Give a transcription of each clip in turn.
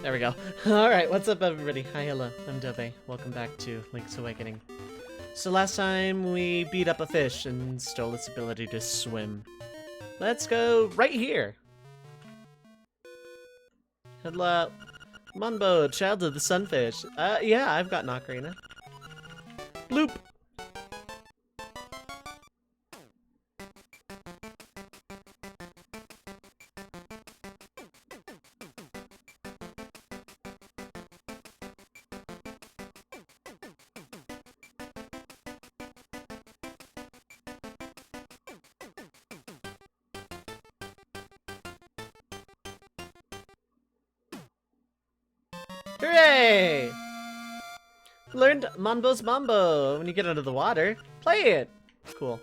There we go. Alright, what's up everybody? Hi, hello, I'm Dovei. Welcome back to Link's Awakening. So last time we beat up a fish and stole its ability to swim. Let's go right here. Hello. Monbo, child of the sunfish. Yeah, I've got an ocarina. Bloop! Hooray! Learned Monbo's Mambo. When you get out of the water, play it. Cool.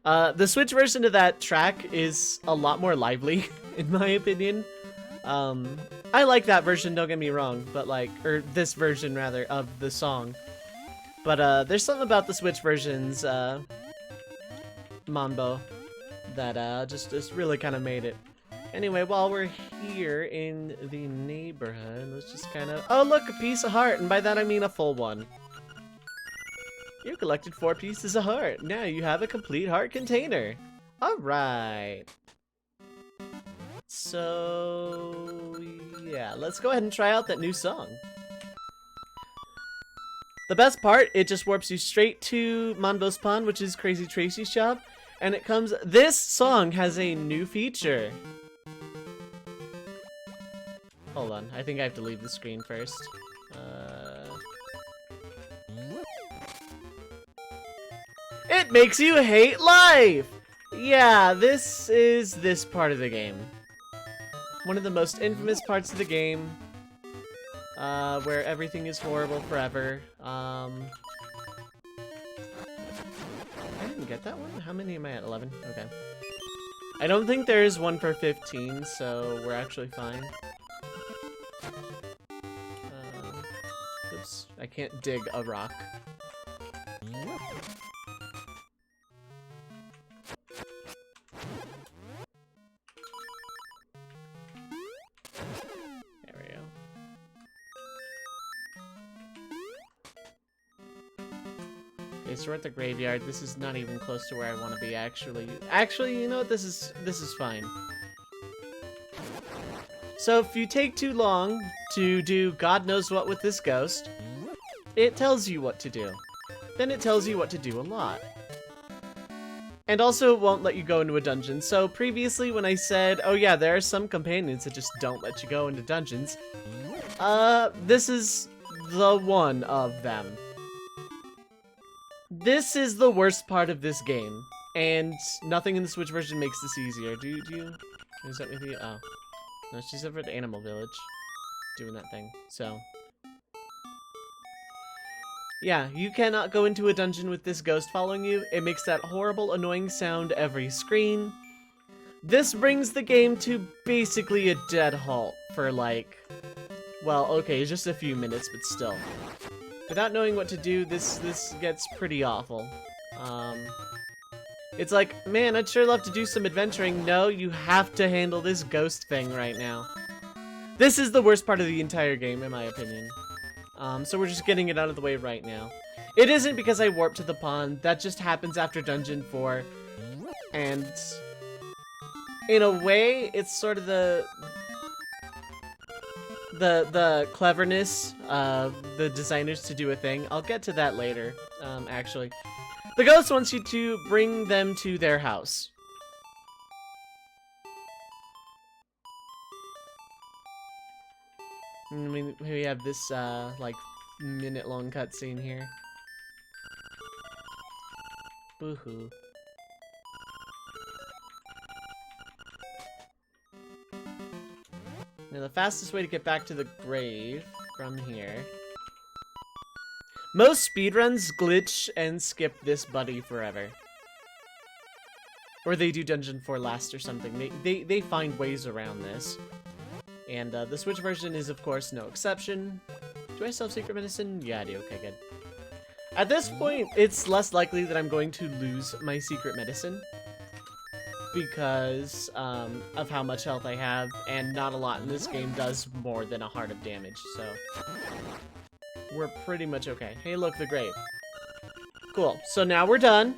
The Switch version of that track is a lot more lively, in my opinion. I like that version, don't get me wrong, but or this version rather, of the song. But there's something about the Switch version's Mambo that just really kind of made it. Anyway, while we're here in the neighborhood, let's just kind of... Oh, look, a piece of heart, and by that I mean a full one. You collected 4 pieces of heart. Now you have a complete heart container. Alright. So... yeah, let's go ahead and try out that new song. The best part, it just warps you straight to Monbo's Pond, which is Crazy Tracy's shop, and it comes... This song has a new feature. Hold on, I think I have to leave the screen first. It makes you hate life! Yeah, this is this part of the game. One of the most infamous parts of the game. Where everything is horrible forever. I didn't get that one? How many am I at? 11? Okay. I don't think there is one for 15, so we're actually fine. Oops, I can't dig a rock. There we go. Okay, so we're at the graveyard. This is not even close to where I want to be, actually. Actually, you know what? This is fine. So if you take too long to do God knows what with this ghost, it tells you what to do. Then it tells you what to do a lot. And also it won't let you go into a dungeon. So previously when I said, oh yeah, there are some companions that just don't let you go into dungeons, this is the one of them. This is the worst part of this game, and nothing in the Switch version makes this easier. Do you? Is that with you? Oh. No, she's over at the Animal Village, doing that thing, so. Yeah, you cannot go into a dungeon with this ghost following you. It makes that horrible, annoying sound every screen. This brings the game to basically a dead halt for well, okay, just a few minutes, but still. Without knowing what to do, this gets pretty awful. It's like, man, I'd sure love to do some adventuring. No, you have to handle this ghost thing right now. This is the worst part of the entire game, in my opinion. So we're just getting it out of the way right now. It isn't because I warped to the pond. That just happens after Dungeon 4. And in a way, it's sort of the cleverness of the designers to do a thing. I'll get to that later, actually. The ghost wants you to bring them to their house. And we have this, minute-long cutscene here. Boo-hoo. Now, the fastest way to get back to the grave from here... Most speedruns glitch and skip this buddy forever. Or they do Dungeon 4 last or something. They find ways around this. And the Switch version is, of course, no exception. Do I still have secret medicine? Yeah, I do. Okay, good. At this point, it's less likely that I'm going to lose my secret medicine. because of how much health I have, and not a lot in this game does more than a heart of damage, so we're pretty much okay. Hey, look, the grave. Cool, so now we're done.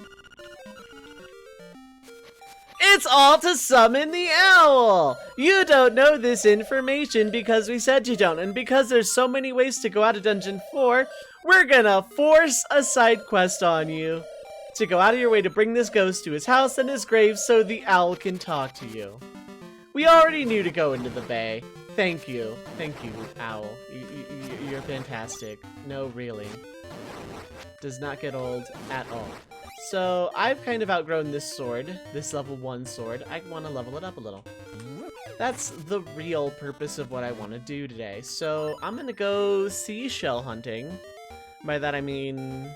It's all to summon the owl! You don't know this information because we said you don't, and because there's so many ways to go out of Dungeon 4, we're gonna force a side quest on you to go out of your way to bring this ghost to his house and his grave so the owl can talk to you. We already knew to go into the bay. Thank you, owl. You're fantastic. No, really. Does not get old at all. So, I've kind of outgrown this sword, this level 1 sword. I want to level it up a little. That's the real purpose of what I want to do today. So, I'm going to go seashell hunting. By that I mean,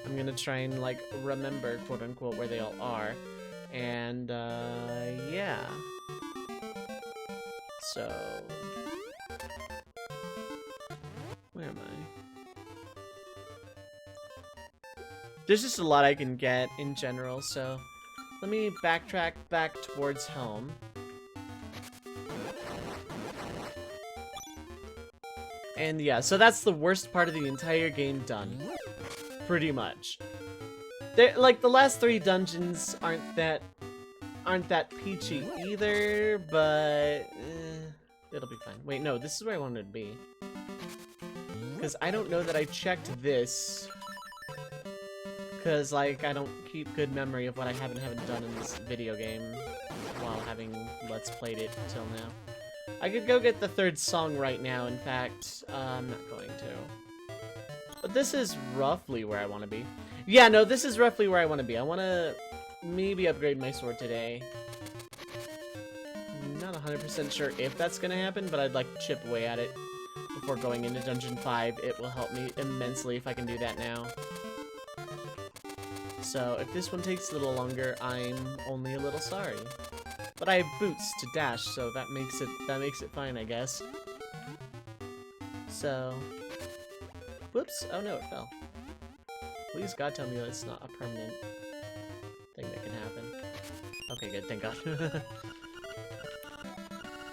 I'm going to try and, like, remember, quote-unquote, where they all are. And, yeah. So, where am I? There's just a lot I can get in general, so let me backtrack back towards home. And yeah, so that's the worst part of the entire game done. Pretty much. Like, the last 3 dungeons aren't that peachy either, but it'll be fine. Wait, no, this is where I wanted to be. Because I don't know that I checked this. Because, like, I don't keep good memory of what I haven't done in this video game while having Let's Played it till now. I could go get the 3rd song right now, in fact, I'm not going to. But this is roughly where I want to be. Yeah, no, this is roughly where I want to be. I want to maybe upgrade my sword today. I'm not 100% sure if that's going to happen, but I'd like to chip away at it before going into Dungeon 5. It will help me immensely if I can do that now. So, if this one takes a little longer, I'm only a little sorry. But I have boots to dash, so that makes it fine, I guess. So, whoops! Oh no, it fell. Please, God, tell me that it's not a permanent thing that can happen. Okay, good. Thank God.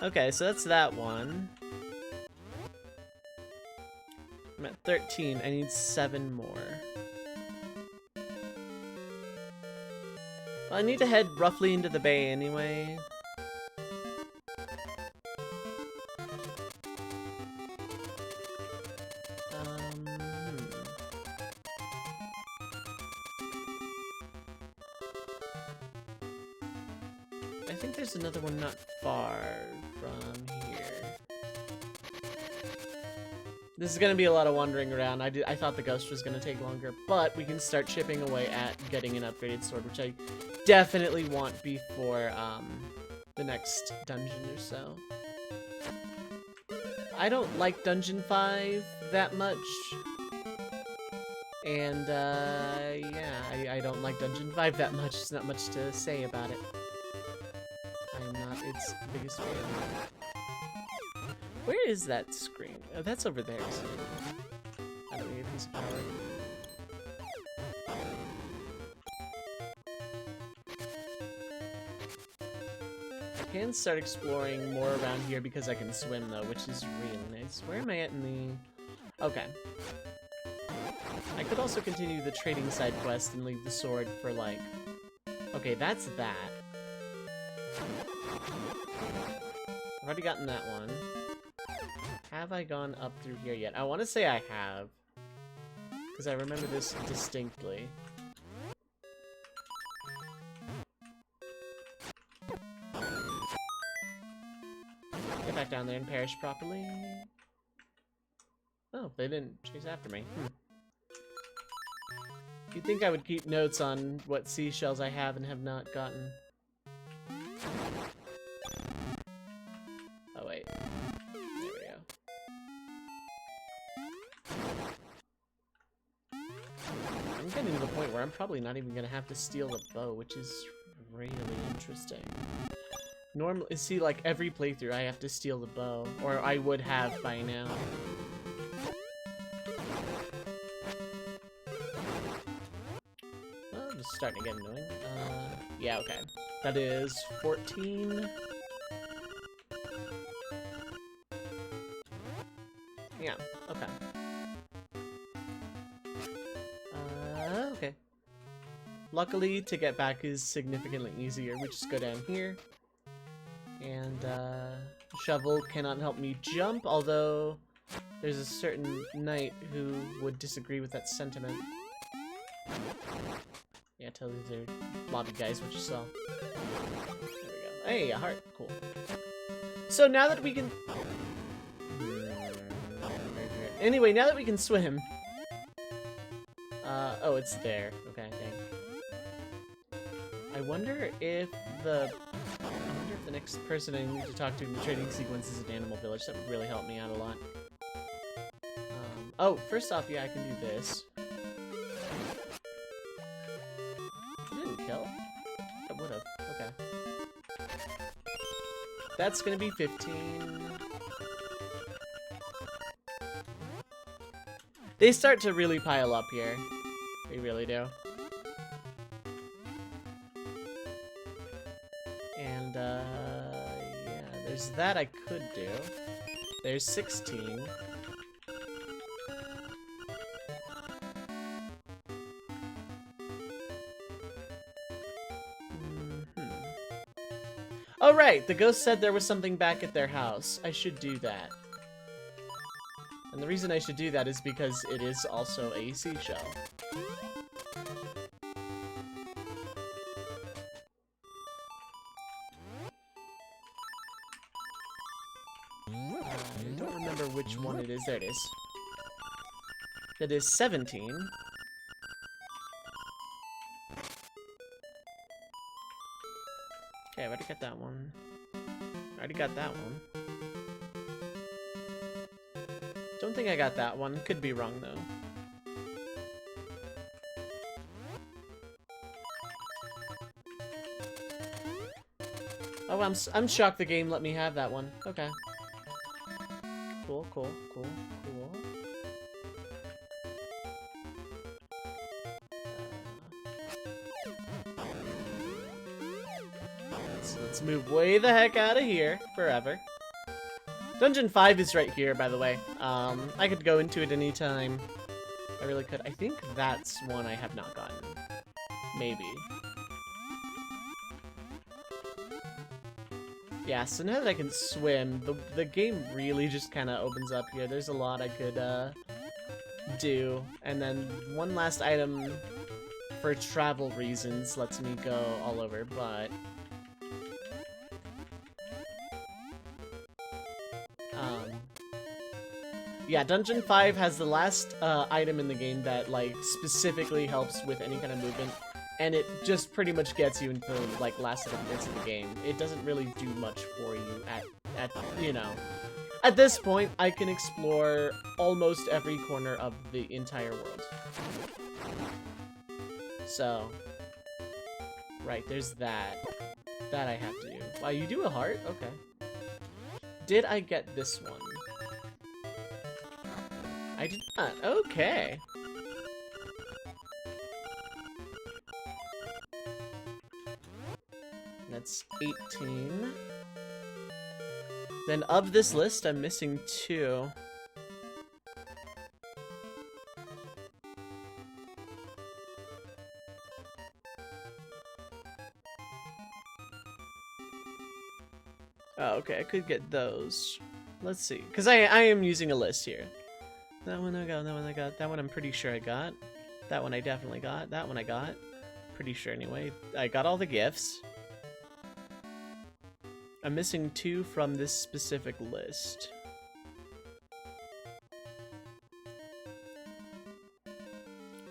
Okay, so that's that one. I'm at 13. I need 7 more. I need to head roughly into the bay anyway. I think there's another one not far from here. This is gonna be a lot of wandering around. I thought the ghost was gonna take longer, but we can start chipping away at getting an upgraded sword, which I definitely want before the next dungeon or so. I don't like Dungeon 5 that much. And yeah, I don't like Dungeon 5 that much. There's not much to say about it. I am not its biggest fan. Where is that screen? Oh, that's over there. So I don't need a piece of power. I can start exploring more around here because I can swim, though, which is really nice. Where am I at in the... Okay. I could also continue the trading side quest and leave the sword for, like... Okay, that's that. I've already gotten that one. Have I gone up through here yet? I want to say I have. Because I remember this distinctly. Get back down there and perish properly. Oh, they didn't chase after me. You'd think I would keep notes on what seashells I have and have not gotten. Oh, wait. There we go. I'm getting to the point where I'm probably not even gonna have to steal the bow, which is really interesting. Normally, see, like, every playthrough I have to steal the bow, or I would have by now. Oh, it's starting to get annoying. Yeah, okay. That is 14. Yeah, okay. Okay. Luckily, to get back is significantly easier. We just go down here. And, shovel cannot help me jump, although there's a certain knight who would disagree with that sentiment. Yeah, tell these are lobby guys what you saw. There we go. Hey, a heart. Cool. So now that we can... Anyway, now that we can swim... oh, it's there. Okay, dang. I wonder if the next person I need to talk to in the trading sequence is an animal village. That would really help me out a lot. Oh, first off, yeah, I can do this. It didn't kill? It would've. Okay. That's gonna be 15. They start to really pile up here. They really do. And, yeah, there's that I could do. There's 16. Oh, right! The ghost said there was something back at their house. I should do that. And the reason I should do that is because it is also a seashell. I don't remember which one it is. There it is. It is 17. Okay, I already got that one. I already got that one. Don't think I got that one. Could be wrong, though. Oh, I'm shocked the game let me have that one. Okay. Cool, cool, cool, cool. Let's move way the heck out of here forever. Dungeon 5 is right here, by the way. I could go into it anytime. I really could. I think that's one I have not gotten. Maybe. Yeah, so now that I can swim, the game really just kind of opens up here. There's a lot I could do. And then one last item for travel reasons lets me go all over, but... yeah, Dungeon 5 has the last item in the game that, like, specifically helps with any kind of movement, and it just pretty much gets you into the, like, last little bits of the game. It doesn't really do much for you at you know. At this point, I can explore almost every corner of the entire world. So, right, there's that. That I have to do. Wow, you do a heart? Okay. Did I get this one? I did not. Okay. That's 18. Then of this list, I'm missing 2. Oh, okay, I could get those. Let's see, because I am using a list here. That one I got, that one I got, that one I'm pretty sure I got. That one I definitely got, that one I got. Pretty sure anyway. I got all the gifts. I'm missing 2 from this specific list.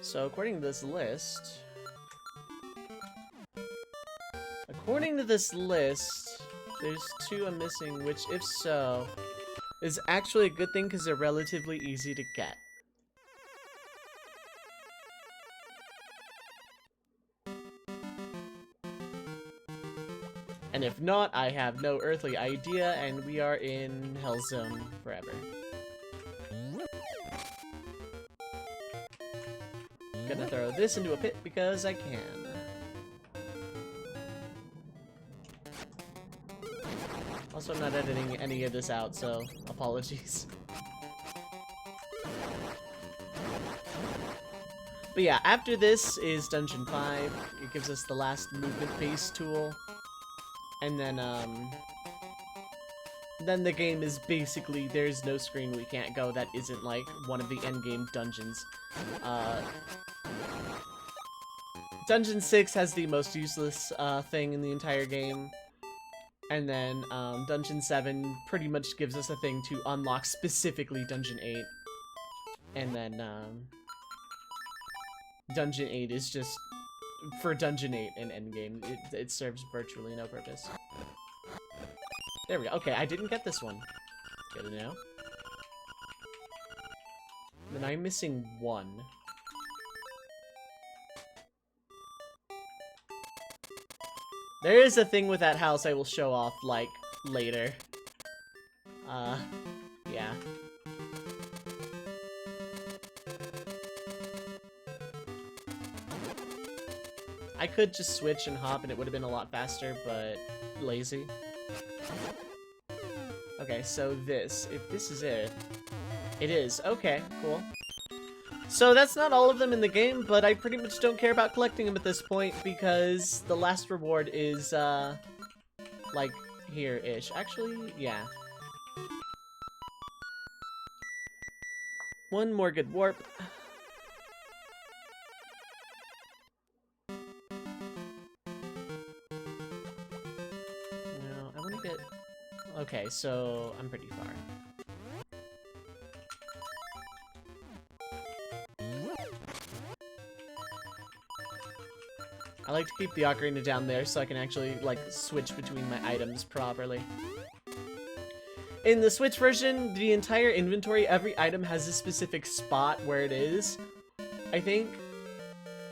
So according to this list... there's 2 I'm missing, which if so... is actually a good thing because they're relatively easy to get. And if not, I have no earthly idea, and we are in Hell Zone forever. Gonna throw this into a pit because I can. Also, I'm not editing any of this out, so apologies. But yeah, after this is Dungeon 5. It gives us the last movement pace tool. And then the game is basically, there's no screen we can't go that isn't like one of the endgame dungeons. Dungeon 6 has the most useless thing in the entire game. And then Dungeon 7 pretty much gives us a thing to unlock specifically Dungeon 8. And then Dungeon 8 is just, for Dungeon 8 and endgame, it serves virtually no purpose. There we go. Okay, I didn't get this one. Good to know. Then I'm missing one. There is a thing with that house I will show off, like, later. Yeah. I could just switch and hop and it would have been a lot faster, but lazy. Okay, so this, if this is it, it is. Okay, cool. So that's not all of them in the game, but I pretty much don't care about collecting them at this point because the last reward is, like, here-ish. Actually, yeah. One more good warp. Okay, so I'm pretty far. I like to keep the ocarina down there so I can actually, like, switch between my items properly. In the Switch version, the entire inventory, every item has a specific spot where it is, I think.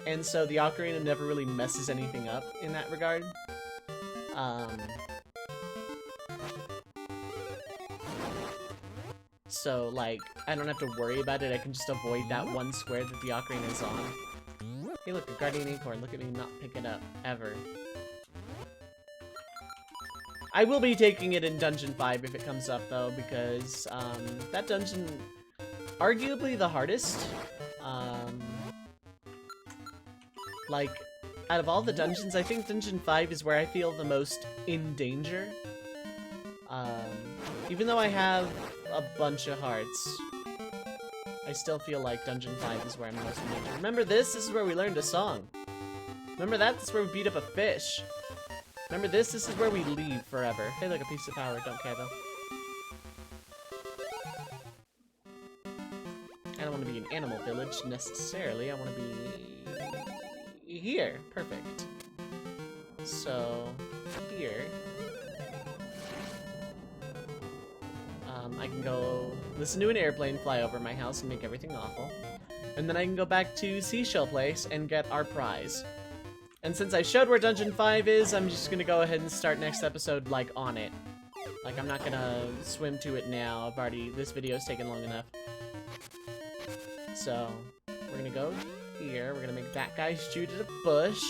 And so the ocarina never really messes anything up in that regard. So, like, I don't have to worry about it. I can just avoid that one square that the ocarina is on. Hey, look, a guardian acorn. Look at me not pick it up, ever. I will be taking it in Dungeon 5 if it comes up, though, because, that dungeon, arguably the hardest. Like, out of all the dungeons, I think Dungeon 5 is where I feel the most in danger. Even though I have a bunch of hearts, I still feel like Dungeon 5 is where I'm most in danger. Remember this? This is where we learned a song. Remember that? This is where we beat up a fish. Remember this? This is where we leave forever. Hey, look, a piece of power. Don't care, though. I don't want to be in Animal Village, necessarily. I want to be here. Perfect. So, here. I can go listen to an airplane fly over my house and make everything awful. And then I can go back to Seashell Place and get our prize. And since I showed where Dungeon 5 is, I'm just gonna go ahead and start next episode, like, on it. Like, I'm not gonna swim to it now. This video's taken long enough. So, we're gonna go here. We're gonna make that guy shoot at a bush.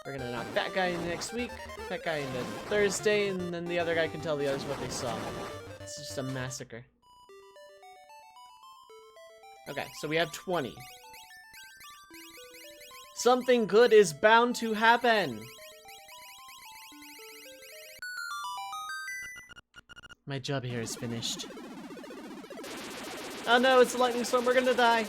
We're gonna knock that guy in next week, that guy into Thursday, and then the other guy can tell the others what they saw. It's just a massacre. Okay, so we have 20. Something good is bound to happen! My job here is finished. Oh no, it's a lightning storm, we're gonna die!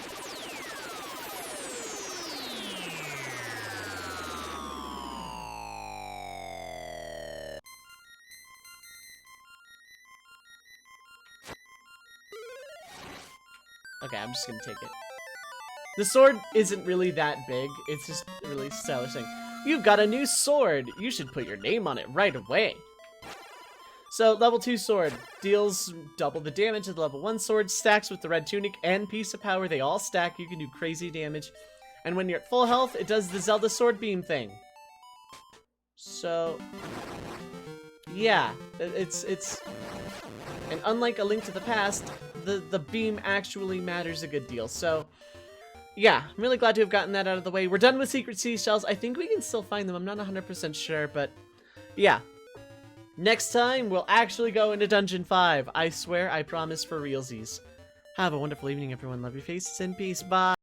Okay, I'm just gonna take it. The sword isn't really that big. It's just a really stylish thing. You've got a new sword! You should put your name on it right away. So, level 2 sword. Deals double the damage of the level 1 sword. Stacks with the red tunic and piece of power. They all stack. You can do crazy damage. And when you're at full health, it does the Zelda sword beam thing. So, yeah. It's... And unlike A Link to the Past, the beam actually matters a good deal. So, yeah, I'm really glad to have gotten that out of the way. We're done with Secret Seashells. I think we can still find them. I'm not 100% sure, but yeah. Next time, we'll actually go into Dungeon 5. I swear, I promise for realsies. Have a wonderful evening, everyone. Love your faces and peace. Bye.